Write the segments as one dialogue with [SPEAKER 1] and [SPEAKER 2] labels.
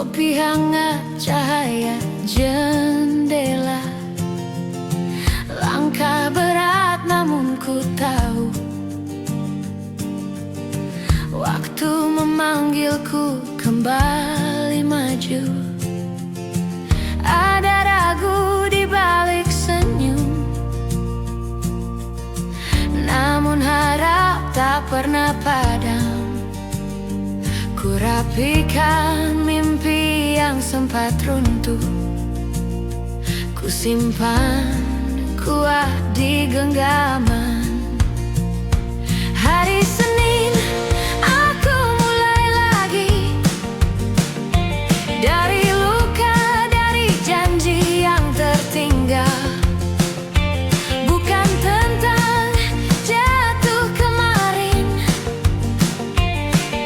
[SPEAKER 1] Kopi hangat, cahaya jendela. Langkah berat namun ku tahu waktu memanggilku kembali maju. Ada ragu di balik senyum, namun harap tak pernah padam. Ku rapikan mimpi yang sempat runtuh, ku simpan kuat di genggaman. Hari Senin aku mulai lagi, dari luka, dari janji yang tertinggal. Bukan tentang jatuh kemarin,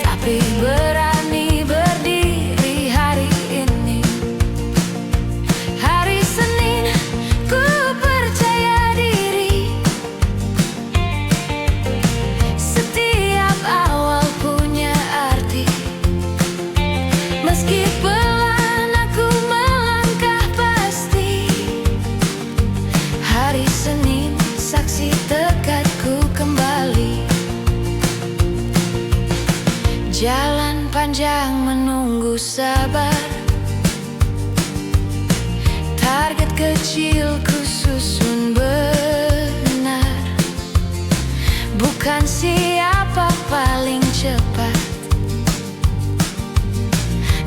[SPEAKER 1] tapi berani berdiri hari ini. Hari Senin ku percaya diri, setiap awal punya arti. Meski pelan aku melangkah pasti. Hari Senin saksi tekadku kembali. Jalan panjang menunggu sabar, target kecil ku susun benar. Bukan siapa paling cepat,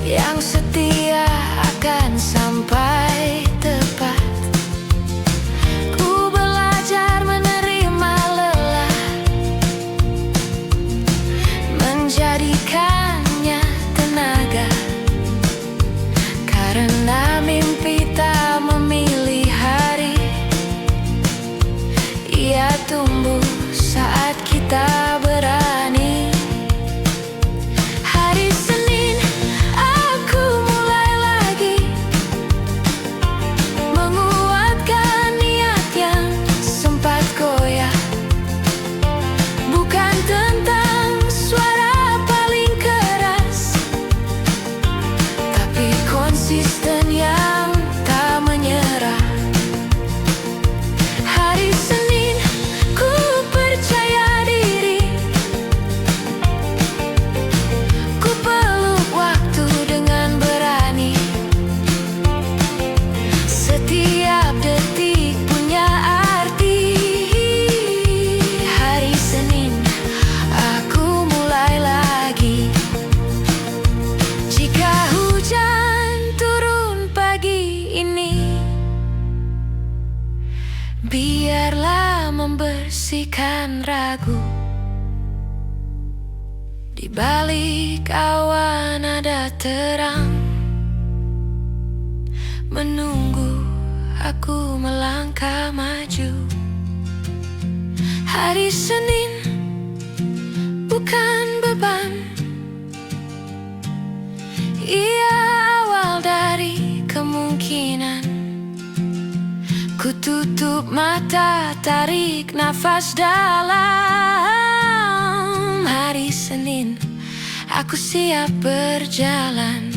[SPEAKER 1] yang setia akan sampai tepat. Ku belajar menerima lelah, menjadikannya tenaga. Karena mimpi tak memilih hari, ia tumbuh saat kita berani. Hari Senin aku mulai lagi, menguatkan niat yang sempat goyah. Bukan tentang suara paling keras, tapi konsisten yang tak menyerah. Hari Senin ku percaya diri, ku peluk waktu dengan berani. Setiap detik punya arti. Hari Senin aku mulai lagi. Jika hujan turun pagi ini, biarlah membersihkan ragu. Di balik awan ada terang, menunggu aku melangkah maju. Hari Senin bukan beban, ia awal dari kemungkinan. Ku tutup mata, tarik nafas dalam. Hari Senin aku siap berjalan.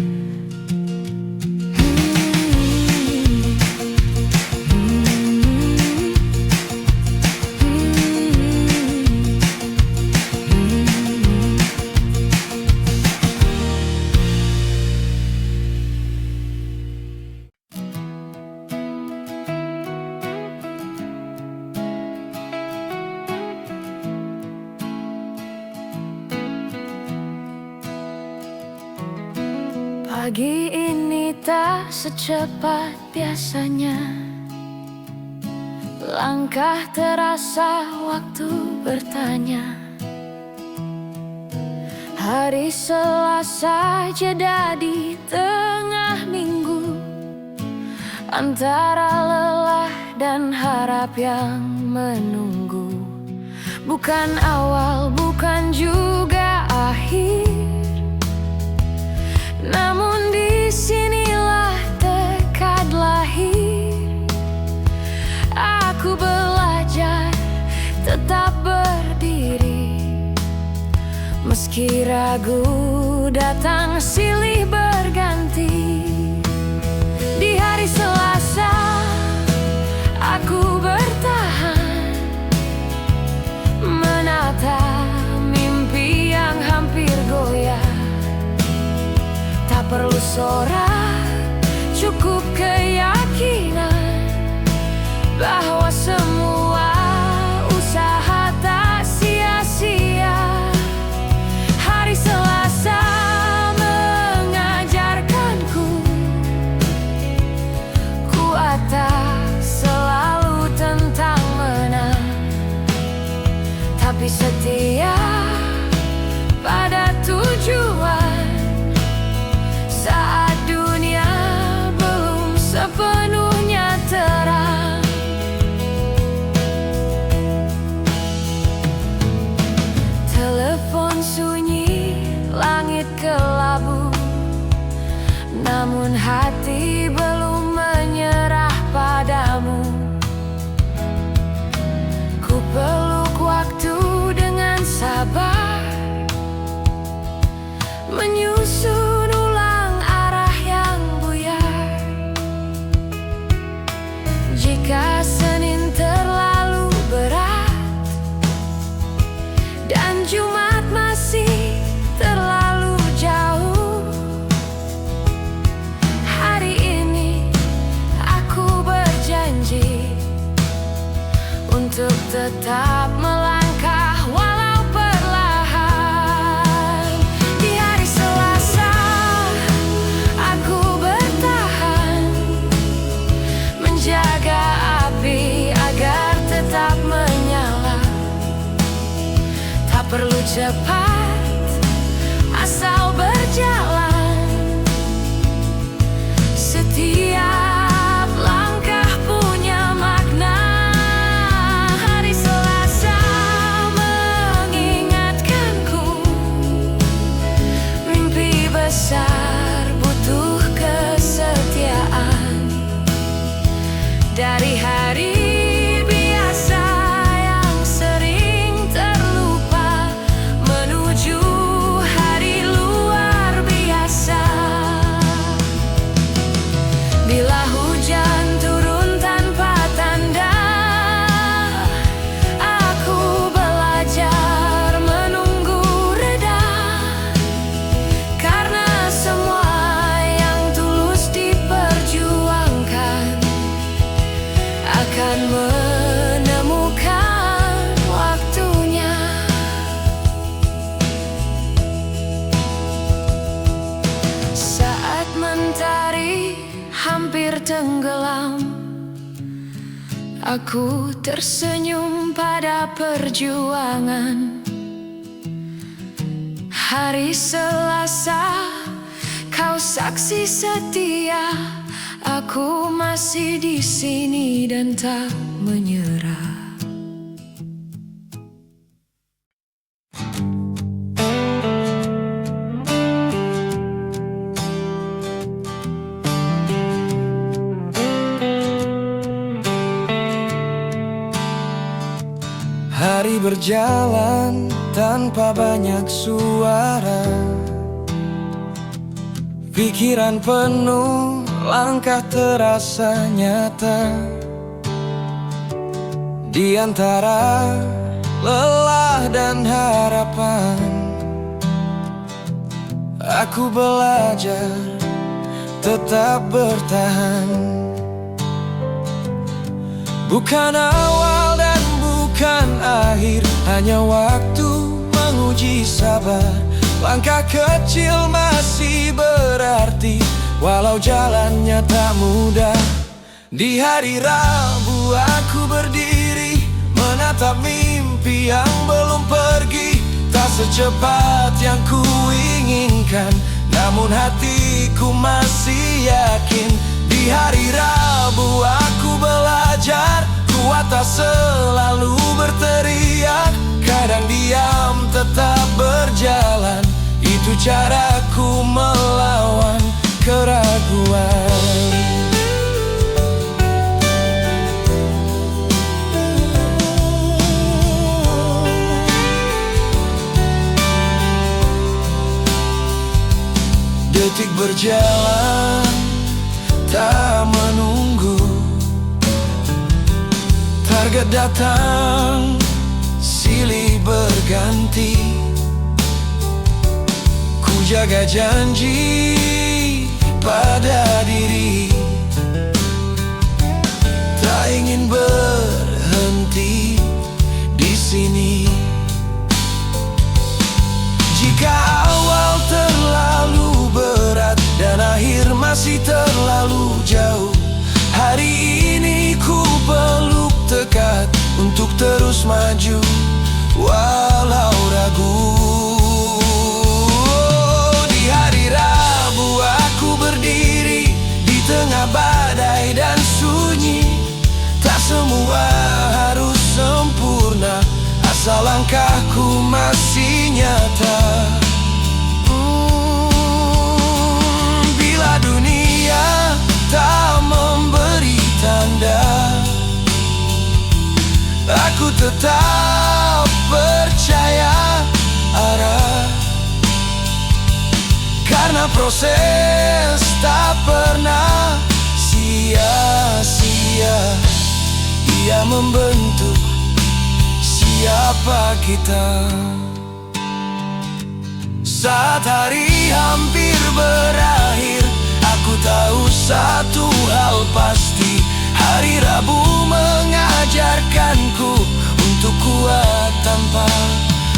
[SPEAKER 1] Pagi ini tak secepat biasanya, langkah terasa, waktu bertanya. Hari Selasa jeda di tengah minggu, antara lelah dan harap yang menunggu. Bukan awal, bukan juga akhir, namun disinilah tekad lahir. Aku belajar tetap berdiri, Meski ragu datang silih berganti, di hari Selasa aku bertahan, menata mimpi yang hampir goyah. Tak perlu sorak, cukup keyakinan bahwa semua usaha tak sia-sia. Hari Selasa mengajarkanku, kuat tak selalu tentang menang, tapi setia pada tujuan saat dunia belum sepenuhnya terang. Telepon sunyi, langit kelabu, namun hati belum menyerah padamu. Ku peluk waktu dengan sabar, menyusun ulang arah yang buyar. Jika Senin terlalu berat dan Jumat masih terlalu jauh, hari ini aku berjanji untuk tetap melangkah walau perlahan. Di hari Selasa aku bertahan, menjaga api agar tetap menyala. Tak perlu cepat, asal berjalan. Setiap langkah punya makna. Hari Selasa mengingatkanku, mimpi besar butuh kesetiaan. Dari hari biasa yang sering terlupa, menuju hari luar biasa. Bila hujan turun tanpa tanda, aku belajar menunggu reda. Karena semua yang tulus diperjuangkan akan menemukan waktunya. Saat mentari hampir tenggelam, aku tersenyum pada perjuangan. Hari Selasa, kau saksi setia, aku masih di sini dan tak menyerah.
[SPEAKER 2] Hari berjalan tanpa banyak suara, pikiran penuh, langkah terasa nyata. Di antara lelah dan harapan, aku belajar tetap bertahan. Bukan awal dan bukan akhir, hanya waktu menguji sabar. Langkah kecil masih berarti, walau jalannya tak mudah. Di hari Rabu aku berdiri, menatap mimpi yang belum pergi. Tak secepat yang ku inginkan, namun hatiku masih yakin. Di hari Rabu aku belajar, kuat tak selalu berteriak. Kadang diam tetap berjalan, itu caraku melawan keraguan. Detik berjalan, tak menunggu. Target datang, silih berganti. Ku jaga janji pada diri, tak ingin berhenti di sini. Jika awal terlalu berat dan akhir masih terlalu jauh, hari ini ku peluk tekad untuk terus maju walau ragu. Di hari Rabu aku berdiri di tengah badai dan sunyi. Tak semua harus sempurna, asal langkahku masih nyata. Bila dunia tak memberi tanda, aku tetap percaya arah. Karena proses tak pernah sia-sia, ia membentuk siapa kita. Saat hari hampir berakhir, aku tahu satu hal pasti. Hari Rabu mengajarkanku untuk kuat tanpa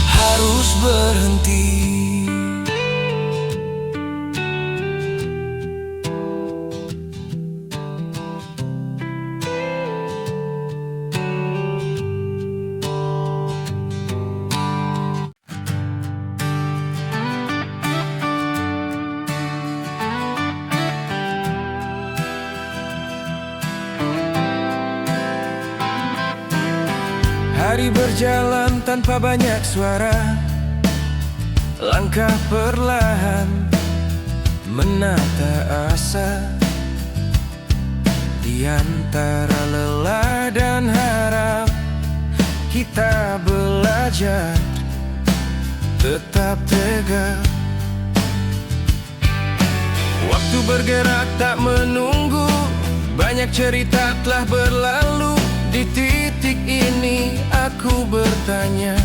[SPEAKER 2] harus berhenti. Hari berjalan tanpa banyak suara, langkah perlahan menata asa. Di antara lelah dan harap, kita belajar tetap tegak. Waktu bergerak tak menunggu, banyak cerita telah berlalu. Di titik ini aku bertanya,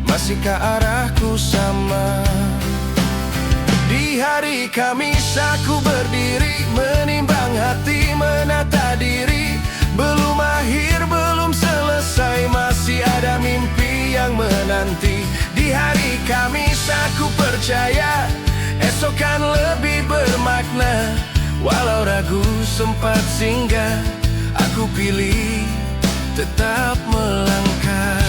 [SPEAKER 2] masihkah arahku sama? Di hari Kamis aku berdiri, menimbang hati, menata diri. Belum akhir, belum selesai, masih ada mimpi yang menanti. Di hari Kamis aku percaya, esok kan lebih bermakna. Walau ragu sempat singgah, aku pilih tetap melangkah.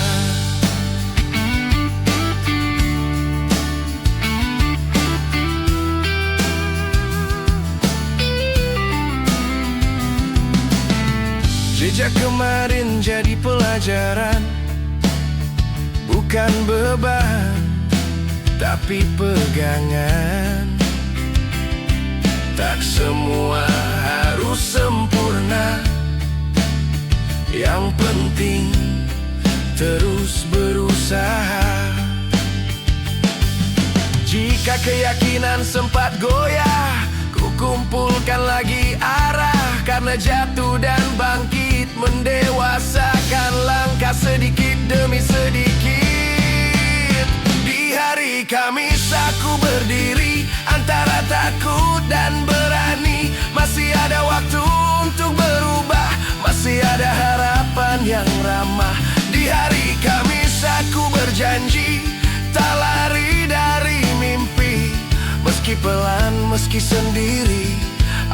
[SPEAKER 2] Jejak kemarin jadi pelajaran, bukan beban, tapi pegangan. Tak semua harus sempurna, yang penting terus berusaha. Jika keyakinan sempat goyah, ku kumpulkan lagi arah. Karena jatuh dan bangkit mendewasakan langkah sedikit demi sedikit. Di hari Kamis aku berdiri antara takut dan berani. Masih ada waktu untuk berubah, masih ada harapan yang ramah. Di hari Kamis aku berjanji, tak lari dari mimpi. Meski pelan, meski sendiri,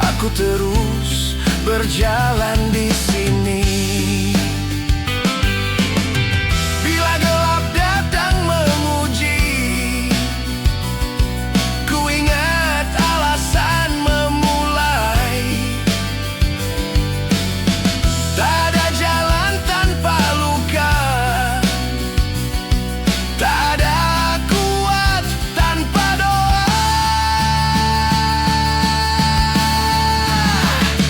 [SPEAKER 2] aku terus berjalan di sini. Bila gelap datang menguji, ku ingat alasan memulai. Tak ada jalan tanpa luka, tak ada kuat tanpa doa.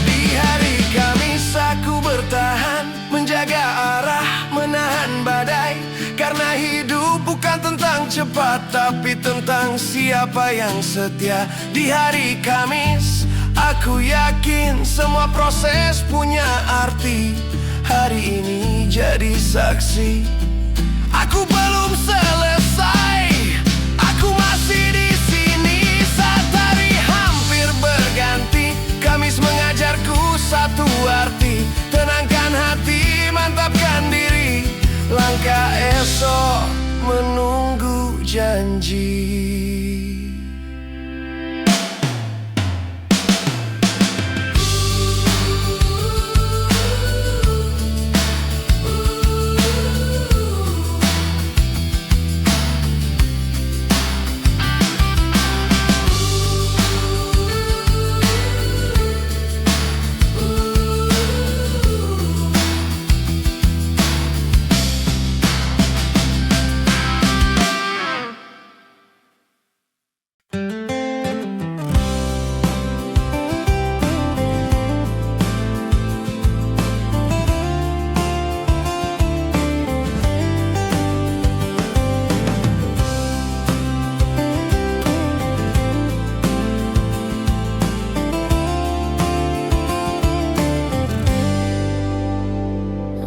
[SPEAKER 2] Di hari Kamis aku bertahan, cepat, tapi tentang siapa yang setia. Di hari Kamis, aku yakin semua proses punya arti. Hari ini jadi saksi, aku belum selesai. Aku masih di sini saat hari hampir berganti. Kamis mengajarku satu arti: tenangkan hati, mantapkan diri. Langkah esok menunggu janji.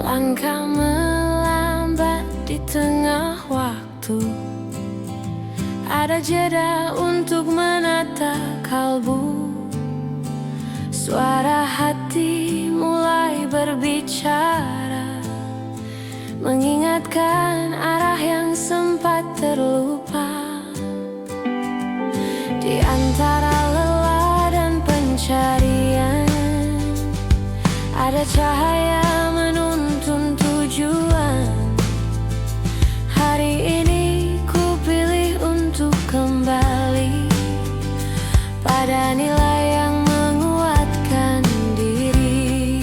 [SPEAKER 1] Langkah melambat di tengah waktu, ada jeda untuk menata kalbu. Suara hati mulai berbicara, mengingatkan arah yang sempat terlupa. Di antara lelah dan pencarian, ada cahaya menuntun tujuan. Hari ini ku pilih untuk kembali pada nilai yang menguatkan diri.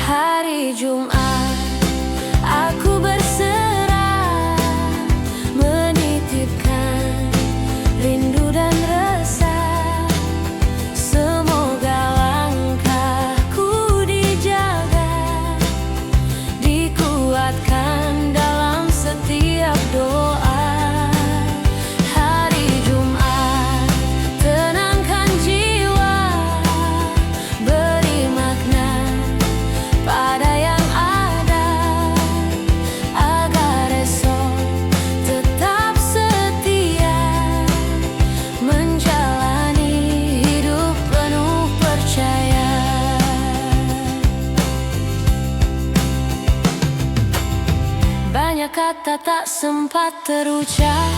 [SPEAKER 1] Hari Jumat, aku berserah, menitipkan rindu dan resah. Semoga langkahku dijaga, dikuatkan dalam setiap doa. Hari Jumat, tenangkan jiwa, beri makna pada yang ada, agar esok tetap setia menjalani hidup penuh percaya. Banyak kata tak sempat terucap,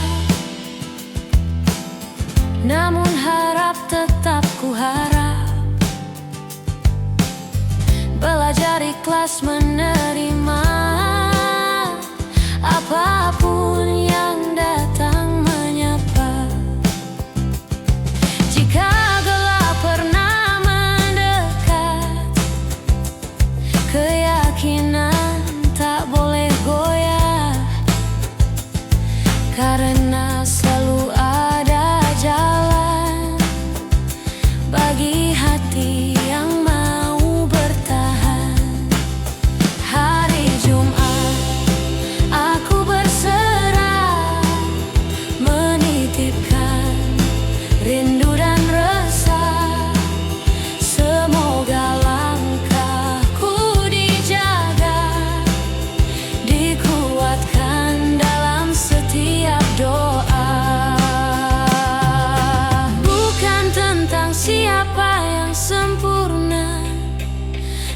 [SPEAKER 1] namun harap tetap ku harap. Belajar ikhlas menerima apapun yang datang menyapa. Jika gelap pernah mendekat, keyakinan tak boleh goyah, karena selalu ada jalan bagi hati yang mau bertahan. Hari Jumat, aku berserah, menitipkan rindu dan resah. Semoga langkahku dijaga, dikuatkan dalam setiap doa. Bukan tentang siapa yang sempurna,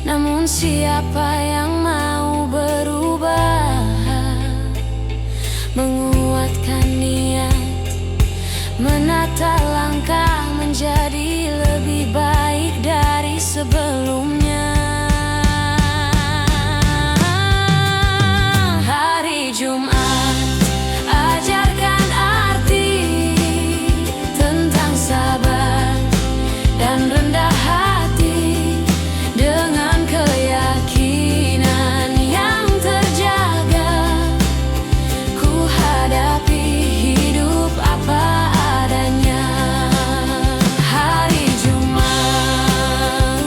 [SPEAKER 1] namun siapa yang mau berubah. Menguatkan niat, menata langkah menjadi lebih baik dari sebelumnya. Hari Jumat, ajarkan arti tentang sabar dan rendah hati, dengan keyakinan yang terjaga. Ku hadapi hidup apa adanya. Hari Jumat,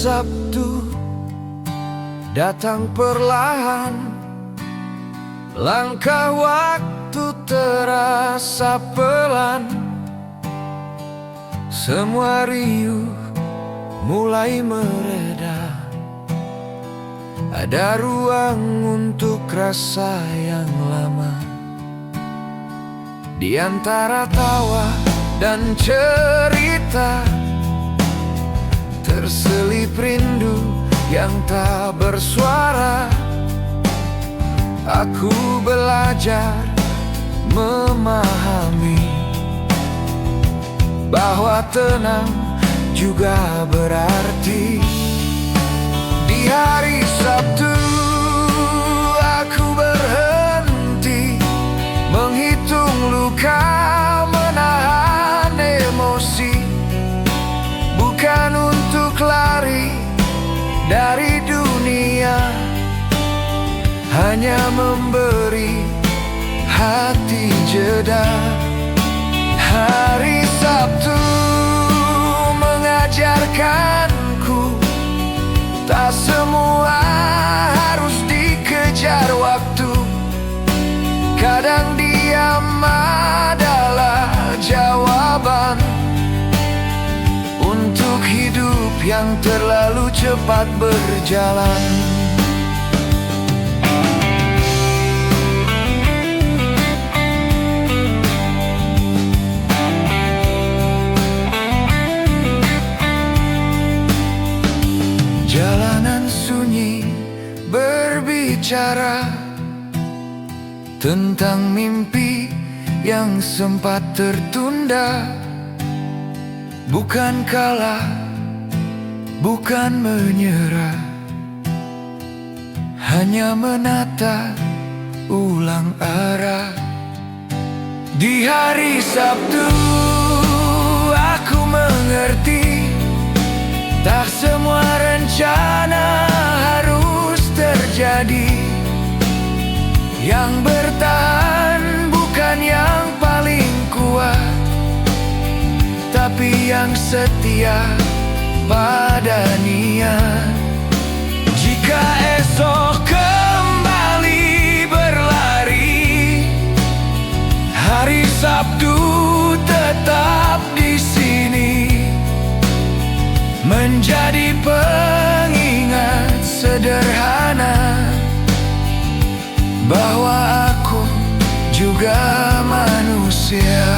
[SPEAKER 2] Sabtu datang perlahan, langkah waktu terasa pelan. Semua riuh mulai mereda, ada ruang untuk rasa yang lama. Di antara tawa dan cerita, terselip rindu yang tak bersuara. Aku belajar memahami bahwa tenang juga berarti. Di hari Sabtu aku berhenti menghitung luka, menahan emosi, bukan untuk lari dari dunia, hanya memberi hati jeda. Hari Sabtu mengajarkanku tak semua harus dikejar waktu. Kadang diam adalah jawaban untuk hidup yang terlalu cepat berjalan. Jalanan sunyi berbicara tentang mimpi yang sempat tertunda. Bukan kalah, bukan menyerah, hanya menata ulang arah. Di hari Sabtu aku mengerti, tak semua rencana harus terjadi. Yang bertahan bukan yang paling kuat, tapi yang setia pada niat. Jika esok kembali berlari, hari Sabtu tetap di sini, menjadi pengingat sederhana bahwa aku juga manusia.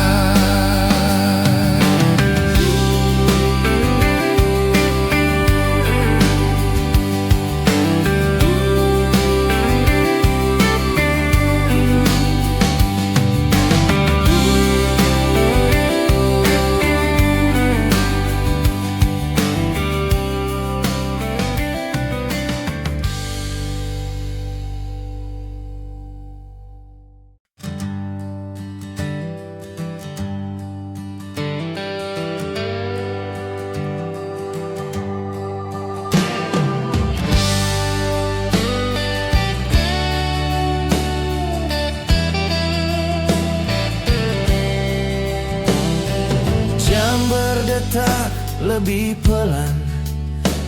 [SPEAKER 2] Berdetak lebih pelan,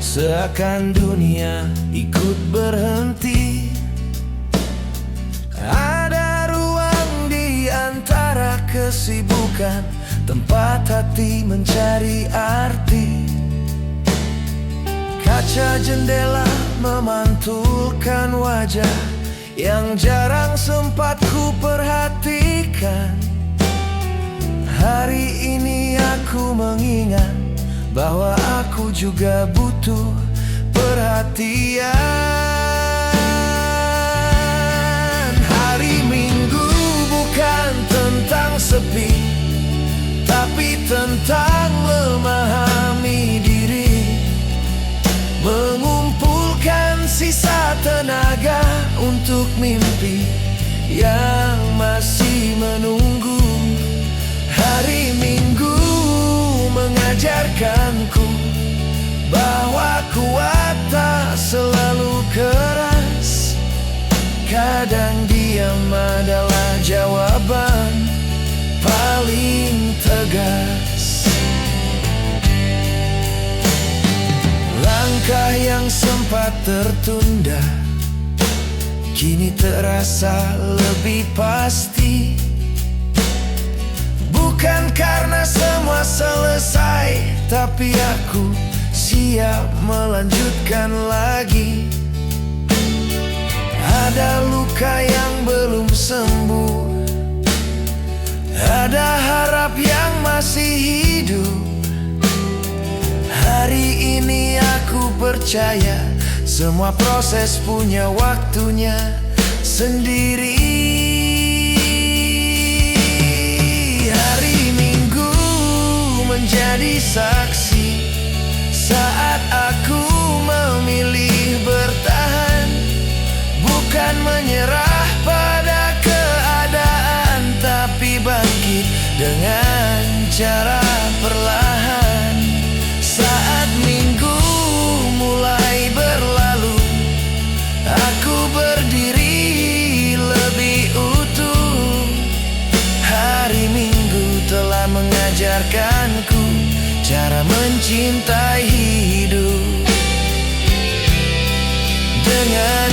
[SPEAKER 2] seakan dunia ikut berhenti. Ada ruang di antara kesibukan, tempat hati mencari arti. Kaca jendela memantulkan wajah yang jarang sempat ku perhatikan. Hari ini aku mengingat bahwa aku juga butuh perhatian. Hari Minggu bukan tentang sepi, tapi tentang memahami diri, mengumpulkan sisa tenaga untuk mimpi yang masih menunggu. Hari Minggu mengajarkanku bahwa kuat tak selalu keras, kadang diam adalah jawaban paling tegas. Langkah yang sempat tertunda kini terasa lebih pasti. Bukan karena semua selesai, tapi aku siap melanjutkan lagi. Ada luka yang belum sembuh, ada harap yang masih hidup. Hari ini aku percaya semua proses punya waktunya sendiri. Hari Minggu menjadi saksi saat aku memilih bertahan, bukan menyerah pada keadaan, tapi bangkit dengan cara perlahan. Saat minggu mulai berlalu, aku berdiri lebih utuh. Hari Minggu telah mengajarkanku cara mencintai hidup dengan